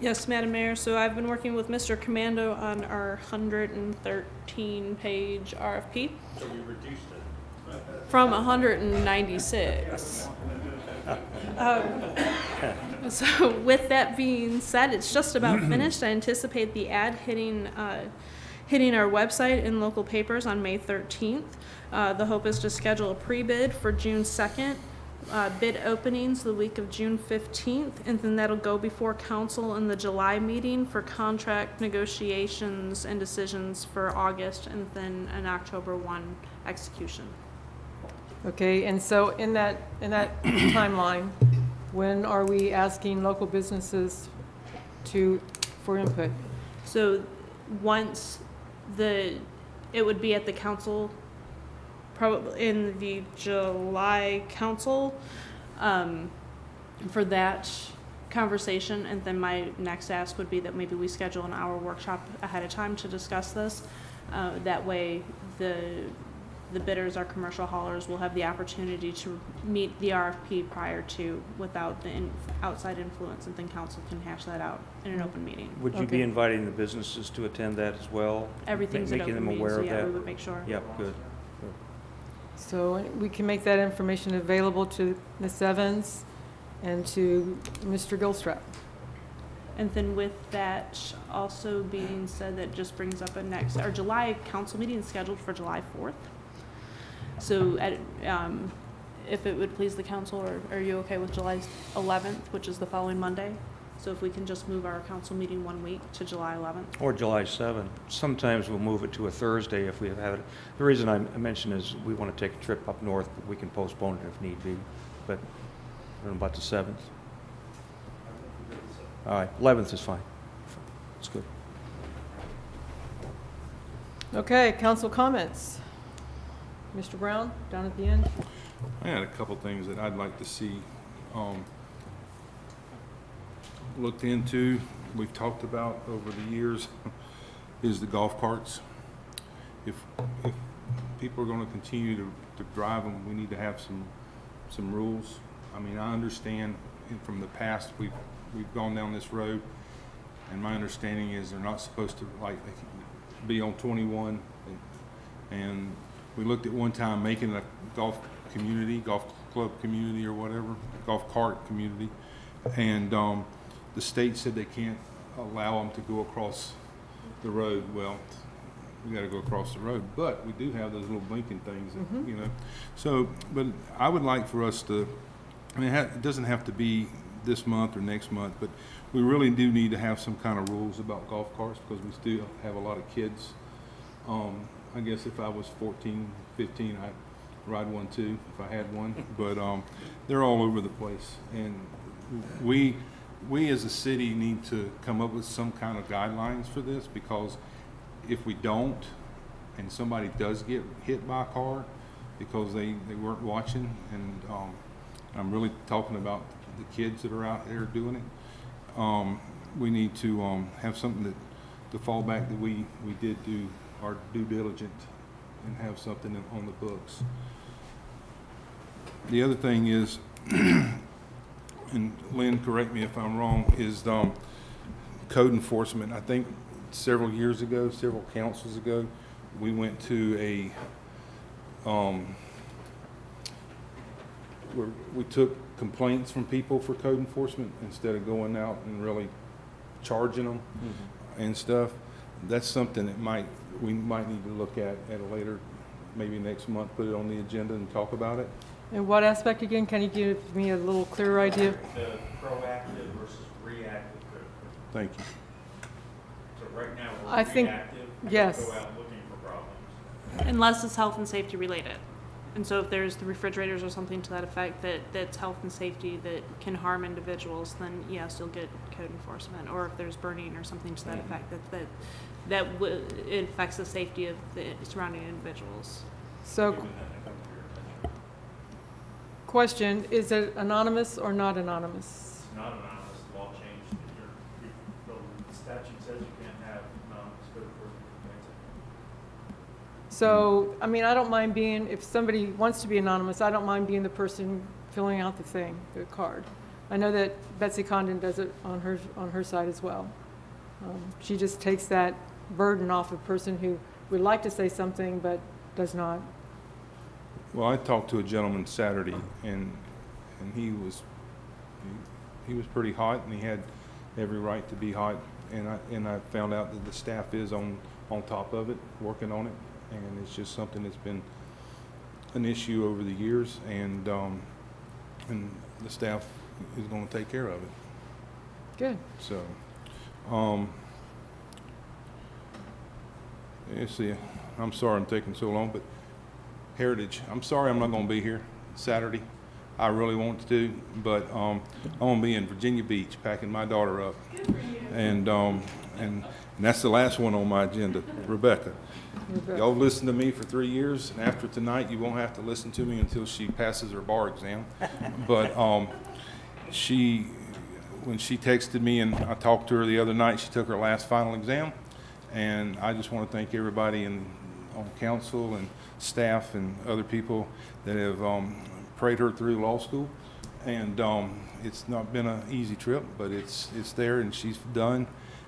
Yes, Madam Mayor. So I've been working with Mr. Commando on our 113-page RFP. So we reduced it from 196. So with that being said, it's just about finished. I anticipate the ad hitting our website and local papers on May 13th. The hope is to schedule a pre-bid for June 2nd. Bid openings the week of June 15th, and then that'll go before council in the July meeting for contract negotiations and decisions for August, and then an October 1 execution. Okay. And so in that timeline, when are we asking local businesses for input? So once it would be at the council, probably in the July council, for that conversation, and then my next ask would be that maybe we schedule an hour workshop ahead of time to discuss this. That way, the bidders, our commercial haulers, will have the opportunity to meet the RFP prior to, without the outside influence, and then council can hash that out in an open meeting. Would you be inviting the businesses to attend that as well? Everything's an Making open them meeting, aware so of yeah, that? we would make sure. Yep, good. So we can make that information available to Ms. Evans and to Mr. Gilstrap. And then with that also being said, that just brings up our July council meeting is scheduled for July 4th. So if it would please the council, or are you okay with July 11th, which is the following Monday? So if we can just move our council meeting 1 week to July 11th. Or July 7th. Sometimes we'll move it to a Thursday if we have it. The reason I mention is we want to take a trip up north, but we can postpone it if need be. But I don't know about the 7th. All right, 11th is fine. It's good. Okay, council comments. Mr. Brown, down at the end. I had a couple things that I'd like to see looked into, we've talked about over the years, is the golf carts. If people are going to continue to drive them, we need to have some rules. I mean, I understand from the past we've gone down this road, and my understanding is they're not supposed to be on 21, and we looked at one time making a golf club community or whatever, golf cart community, and the state said they can't allow them to go across the road. Well, we gotta go across the road. But we do have those little blinking things, that, you know. So, but I would like for us to, I mean, it doesn't have to be this month or next month, but we really do need to have some kind of rules about golf carts because we still have a lot of kids. I guess if I was 14, 15, I'd ride one too, if I had one. But they're all over the place. And we as a city need to come up with some kind of guidelines for this, because if we don't, and somebody does get hit by a car because they weren't watching, and I'm really talking about the kids that are out there doing it, we need to have something to fall back that we did do our due diligence and have something on the books. The other thing is, and Lynn, correct me if I'm wrong, is code enforcement. I think several years ago, several councils ago, we went to a, where we took complaints from people for code enforcement instead of going out and really charging them and stuff. That's something that we might need to look at a later, maybe next month, put it on the agenda and talk about it. In what aspect again? Can you give me a little clearer idea? The proactive versus reactive critical. Thank you. So right now, I think- reactive. yes. Go out looking for problems. Unless it's health and safety related. And so if there's the refrigerators or something to that effect that's health and safety that can harm individuals, then yes, you'll get code enforcement. Or if there's burning or something to that effect it affects the safety of the surrounding individuals. So, question, is it anonymous or not anonymous? Not anonymous, the law changed. The statute says you can't have anonymous code enforcement complaints. So, I mean, I don't mind being, if somebody wants to be anonymous, I don't mind being the person filling out the thing, the card. I know that Betsy Condon does it on her side as well. She just takes that burden off a person who would like to say something but does not. Well, I talked to a gentleman Saturday, and he was pretty hot, and he had every right to be hot. And I found out that the staff is on top of it, working on it, and it's just something that's been an issue over the years, and the staff is going to take care of it. Good. So, let's see. I'm sorry I'm taking so long, but Heritage, I'm sorry I'm not going to be here Saturday. I really want to, but I'm going to be in Virginia Beach packing my daughter up. And that's the last one on my agenda, Rebecca. Y'all listened to me for 3 years, and after tonight, you won't have to listen to me until she passes her bar exam. But when she texted me and I talked to her the other night, she took her last final exam. And I just want to thank everybody on council and staff and other people that have prayed her through law school. And it's not been an easy trip, but it's there, and she's done,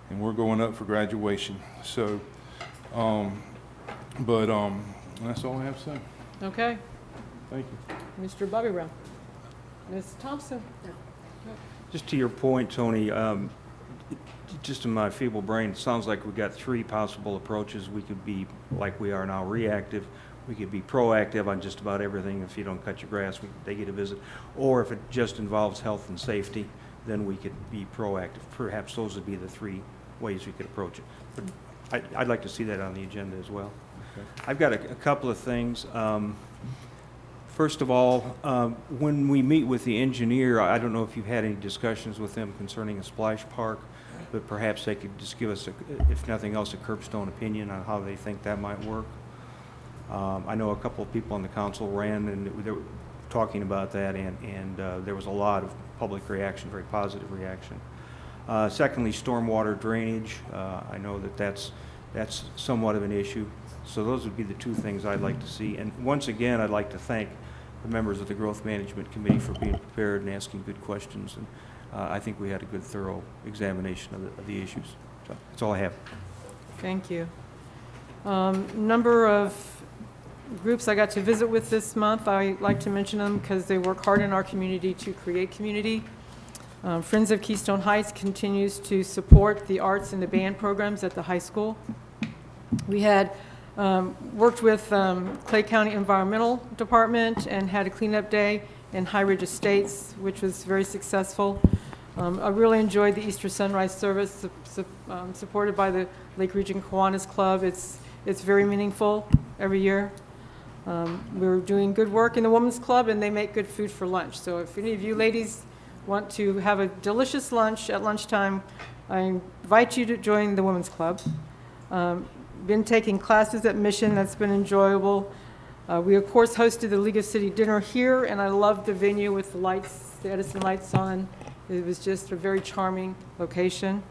and we're going up for graduation. So, that's all I have to say. Okay. Thank you. Mr. Bobby Brown. Ms. Thompson. Just to your point, Tony, just in my feeble brain, it sounds like we've got three possible approaches. We could be, like we are now, reactive. We could be proactive on just about everything. If you don't cut your grass, they get a visit. Or if it just involves health and safety, then we could be proactive. Perhaps those would be the three ways we could approach it. But I'd like to see that on the agenda as well. Okay. I've got a couple of things. First of all, when we meet with the engineer, I don't know if you've had any discussions with them concerning a splash park, but perhaps they could just give us, if nothing else, a curbstone opinion on how they think that might work. I know a couple of people on the council ran and they were talking about that, and there was a lot of public reaction, very positive reaction. Secondly, stormwater drainage. I know that that's somewhat of an issue. So those would be the two things I'd like to see. And once again, I'd like to thank the members of the Growth Management Committee for being prepared and asking good questions. And I think we had a good, thorough examination of the issues. So that's all I have. Thank you. Number of groups I got to visit with this month, I like to mention them because they work hard in our community to create community. Friends of Keystone Heights continues to support the arts and the band programs at the high school. We had worked with Clay County Environmental Department and had a cleanup day in High Ridge Estates, which was very successful. I really enjoyed the Easter Sunrise Service supported by the Lake Region Kiwanis Club. It's very meaningful every year. We're doing good work in the Women's Club, and they make good food for lunch. So if any of you ladies want to have a delicious lunch at lunchtime, I invite you to join the Women's Club. Been taking classes at Mission. That's been enjoyable. We, of course, hosted the League of City Dinner here, and I loved the venue with the lights, the Edison lights on. It was just a very charming location.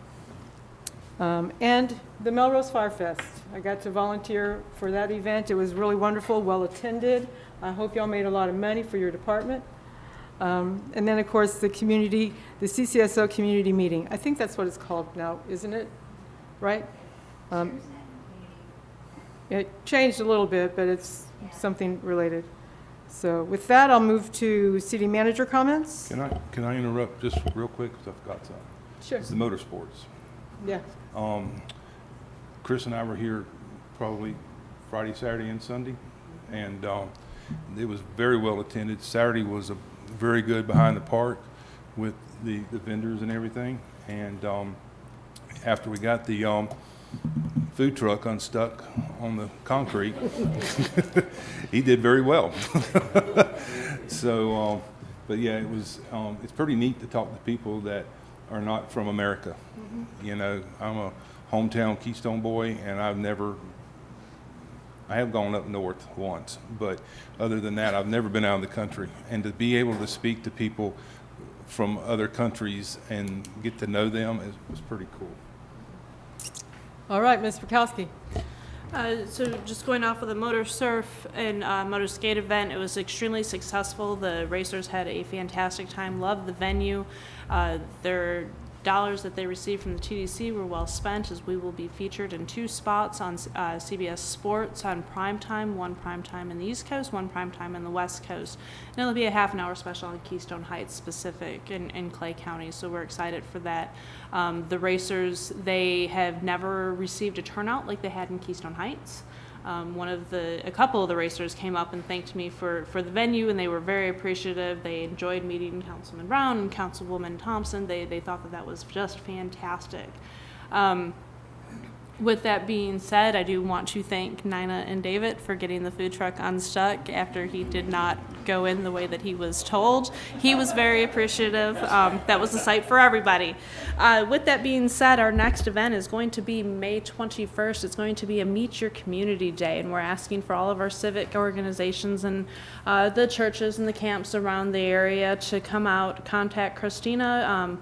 And the Melrose Fire Fest. I got to volunteer for that event. It was really wonderful, well attended. I hope y'all made a lot of money for your department. And then, of course, the CCSO community meeting. I think that's what it's called now, isn't it? Right? It changed a little bit, but it's something related. So with that, I'll move to city manager comments. Can I interrupt just real quick, because I forgot something? Sure. It's the motorsports. Yeah. Chris and I were here probably Friday, Saturday, and Sunday, and it was very well attended. Saturday was very good behind the park with the vendors and everything, and after we got the food truck unstuck on the concrete, he did very well. So, but yeah, it's pretty neat to talk to people that are not from America. Mm-hmm. You know, I'm a hometown Keystone boy, and I have gone up north once, but other than that, I've never been out of the country. And to be able to speak to people from other countries and get to know them was pretty cool. All right, Ms. Bukowski. So just going off of the motor surf and motor skate event, it was extremely successful. The racers had a fantastic time, loved the venue. Their dollars that they received from the TDC were well spent, as we will be featured in 2 spots on CBS Sports on primetime, one primetime in the East Coast, one primetime in the West Coast. And it'll be a half-an-hour special on Keystone Heights specific in Clay County, so we're excited for that. The racers, they have never received a turnout like they had in Keystone Heights. A couple of the racers came up and thanked me for the venue, and they were very appreciative. They enjoyed meeting Councilman Brown and Councilwoman Thompson. They thought that was just fantastic. With that being said, I do want to thank Nina and David for getting the food truck unstuck after he did not go in the way that he was told. He was very appreciative. That was a sight for everybody. With that being said, our next event is going to be May 21st. It's going to be a Meet Your Community Day, and we're asking for all of our civic organizations and the churches and the camps around the area to come out, contact Christina,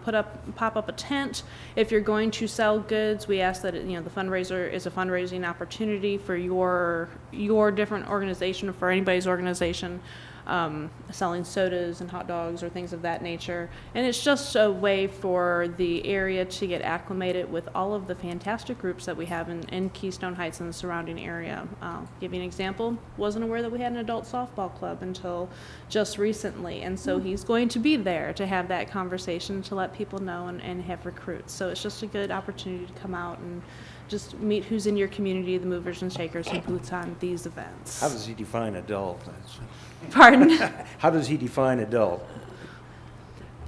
pop up a tent. If you're going to sell goods, we ask that the fundraiser is a fundraising opportunity for your different organization or for anybody's organization, selling sodas and hot dogs or things of that nature. And it's just a way for the area to get acclimated with all of the fantastic groups that we have in Keystone Heights and the surrounding area. Give you an example, wasn't aware that we had an adult softball club until just recently, and so he's going to be there to have that conversation, to let people know and have recruits. So it's just a good opportunity to come out and just meet who's in your community, the movers and shakers who boots on these events. How does he define adult? Pardon? How does he define adult?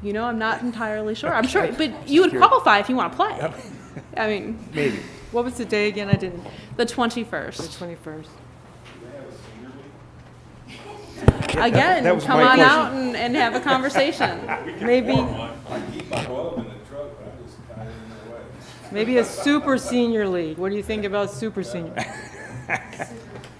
I'm not entirely sure. I'm sure, but you would qualify if you want to play. I mean, maybe. What was the day again? I didn't. The 21st. The 21st. Again, That was come my on question. out and have a conversation. Maybe. I keep my glove in the truck, but I just kind of in the way. Maybe a super senior league. What do you think about super senior?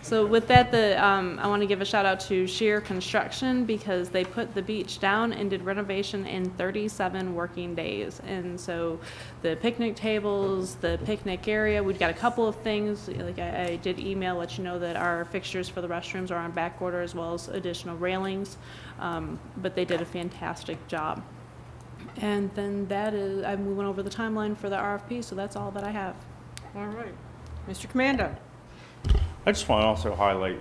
So with that, I want to give a shout out to Sheer Construction, because they put the beach down and did renovation in 37 working days. And so the picnic tables, the picnic area, we've got a couple of things. Like I did email, let you know that our fixtures for the restrooms are on back order, as well as additional railings. But they did a fantastic job. And then I'm moving over the timeline for the RFP, so that's all that I have. All right. Mr. Commando. I just want to also highlight,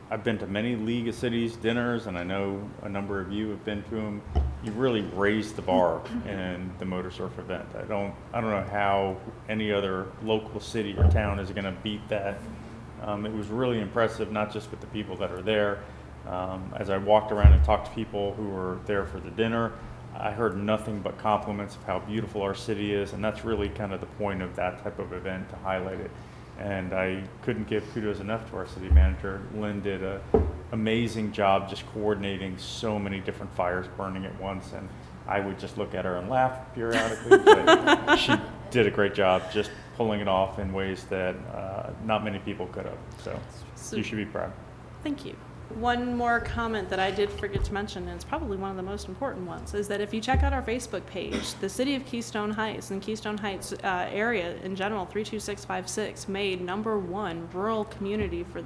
I've been to many League of Cities dinners, and I know a number of you have been to them. you really raised the bar in the motor surf event. I don't know how any other local city or town is going to beat that. It was really impressive, not just with the people that are there. As I walked around and talked to people who were there for the dinner, I heard nothing but compliments of how beautiful our city is, and that's really kind of the point of that type of event, to highlight it. And I couldn't give kudos enough to our city manager. Lynn did an amazing job just coordinating so many different fires burning at once, and I would just look at her and laugh periodically, but she did a great job just pulling it off in ways that not many people could have. So you should be proud. Thank you. One more comment that I did forget to mention, and it's probably one of the most important ones, is that if you check out our Facebook page, the city of Keystone Heights and Keystone Heights area in general, 32656, made #1 rural community for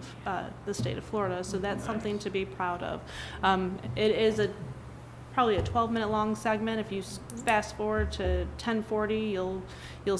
the state of Florida. So that's something to be proud of. It is probably a 12-minute long segment. If you fast forward to 10:40, you'll see